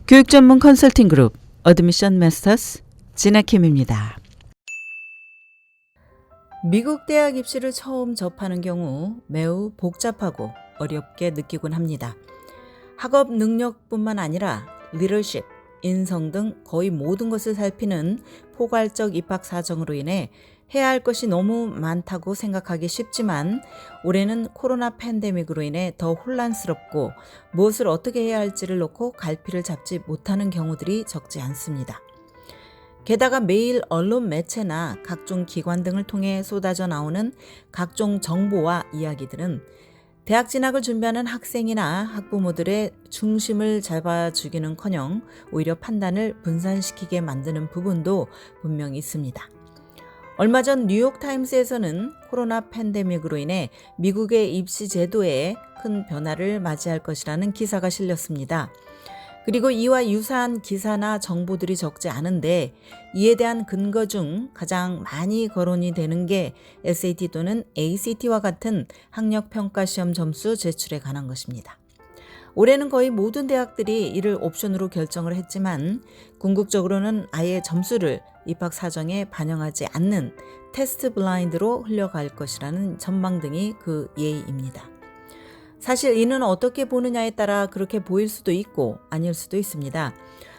교육 전문 컨설팅 그룹 어드미션 마스터스 진아킴입니다. 미국 대학 입시를 처음 접하는 경우 매우 복잡하고 어렵게 느끼곤 합니다. 학업 능력뿐만 아니라 리더십, 인성 등 거의 모든 것을 살피는 포괄적 입학 사정으로 인해 해야 할 것이 너무 많다고 생각하기 쉽지만 올해는 코로나 팬데믹으로 인해 더 혼란스럽고 무엇을 어떻게 해야 할지를 놓고 갈피를 잡지 못하는 경우들이 적지 않습니다. 게다가 매일 언론 매체나 각종 기관 등을 통해 쏟아져 나오는 각종 정보와 이야기들은 대학 진학을 준비하는 학생이나 학부모들의 중심을 잡아주기는커녕 오히려 판단을 분산시키게 만드는 부분도 분명히 있습니다. 얼마 전 뉴욕타임스에서는 코로나 팬데믹으로 인해 미국의 입시 제도에 큰 변화를 맞이할 것이라는 기사가 실렸습니다. 그리고 이와 유사한 기사나 정보들이 적지 않은데 이에 대한 근거 중 가장 많이 거론이 되는 게 SAT 또는 ACT와 같은 학력평가시험 점수 제출에 관한 것입니다. 올해는 거의 모든 대학들이 이를 옵션으로 결정을 했지만 궁극적으로는 아예 점수를 입학 사정에 반영하지 않는 테스트 블라인드로 흘러갈 것이라는 전망 등이 그 예입니다. 사실 이는 어떻게 보느냐에 따라 그렇게 보일 수도 있고 아닐 수도 있습니다.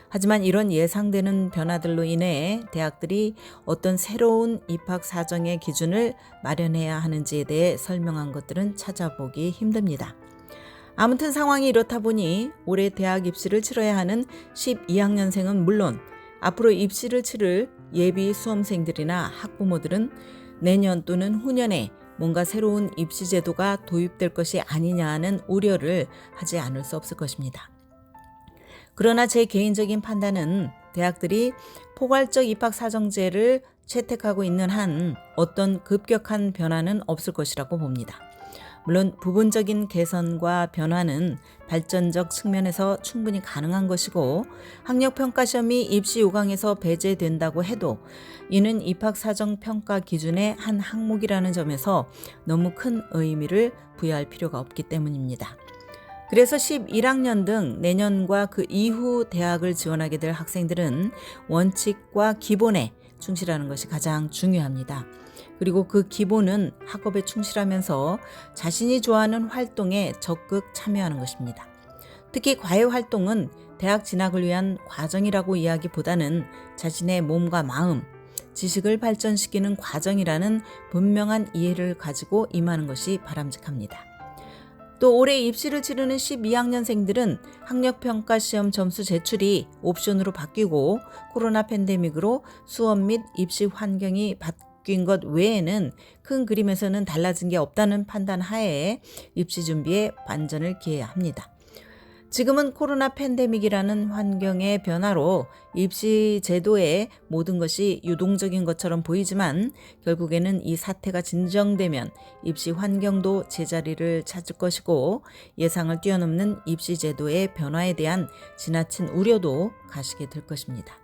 하지만 이런 예상되는 변화들로 인해 대학들이 어떤 새로운 입학 사정의 기준을 마련해야 하는지에 대해 설명한 것들은 찾아보기 힘듭니다. 아무튼 상황이 이렇다 보니 올해 대학 입시를 치러야 하는 12학년생은 물론 앞으로 입시를 치를 예비 수험생들이나 학부모들은 내년 또는 후년에 뭔가 새로운 입시 제도가 도입될 것이 아니냐 하는 우려를 하지 않을 수 없을 것입니다. 그러나 제 개인적인 판단은 대학들이 포괄적 입학 사정제를 채택하고 있는 한 어떤 급격한 변화는 없을 것이라고 봅니다. 물론 부분적인 개선과 변화는 발전적 측면에서 충분히 가능한 것이고 학력평가시험이 입시 요강에서 배제된다고 해도 이는 입학사정평가 기준의 한 항목이라는 점에서 너무 큰 의미를 부여할 필요가 없기 때문입니다. 그래서 11학년 등 내년과 그 이후 대학을 지원하게 될 학생들은 원칙과 기본에 충실하는 것이 가장 중요합니다. 그리고 그 기본은 학업에 충실하면서 자신이 좋아하는 활동에 적극 참여하는 것입니다. 특히 과외활동은 대학 진학을 위한 과정이라고 이야기보다는 자신의 몸과 마음, 지식을 발전시키는 과정이라는 분명한 이해를 가지고 임하는 것이 바람직합니다. 또 올해 입시를 치르는 12학년생들은 학력평가시험 점수 제출이 옵션으로 바뀌고 코로나 팬데믹으로 수업 및 입시 환경이 바뀐 것 외에는 큰 그림에서는 달라진 게 없다는 판단 하에 입시 준비에 반전을 기해야 합니다. 지금은 코로나 팬데믹이라는 환경의 변화로 입시 제도의 모든 것이 유동적인 것처럼 보이지만 결국에는 이 사태가 진정되면 입시 환경도 제자리를 찾을 것이고 예상을 뛰어넘는 입시 제도의 변화에 대한 지나친 우려도 가시게 될 것입니다.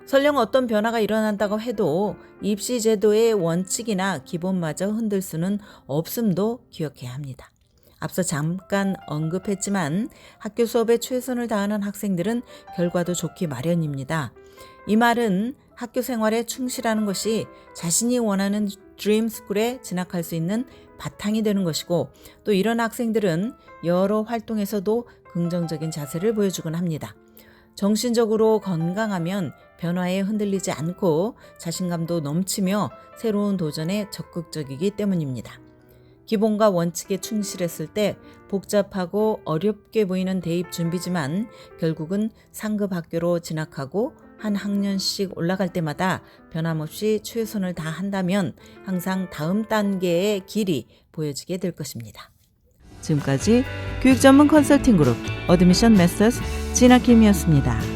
설령 어떤 변화가 일어난다고 해도 입시 제도의 원칙이나 기본마저 흔들 수는 없음도 기억해야 합니다. 앞서 잠깐 언급했지만 학교 수업에 최선을 다하는 학생들은 결과도 좋기 마련입니다. 이 말은 학교 생활에 충실하는 것이 자신이 원하는 드림스쿨에 진학할 수 있는 바탕이 되는 것이고 또 이런 학생들은 여러 활동에서도 긍정적인 자세를 보여주곤 합니다. 정신적으로 건강하면 변화에 흔들리지 않고 자신감도 넘치며 새로운 도전에 적극적이기 때문입니다. 기본과 원칙에 충실했을 때 복잡하고 어렵게 보이는 대입 준비지만 결국은 상급 학교로 진학하고 한 학년씩 올라갈 때마다 변함없이 최선을 다한다면 항상 다음 단계의 길이 보여지게 될 것입니다. 지금까지 교육 전문 컨설팅 그룹 어드미션 마스터스 진아킴이었습니다.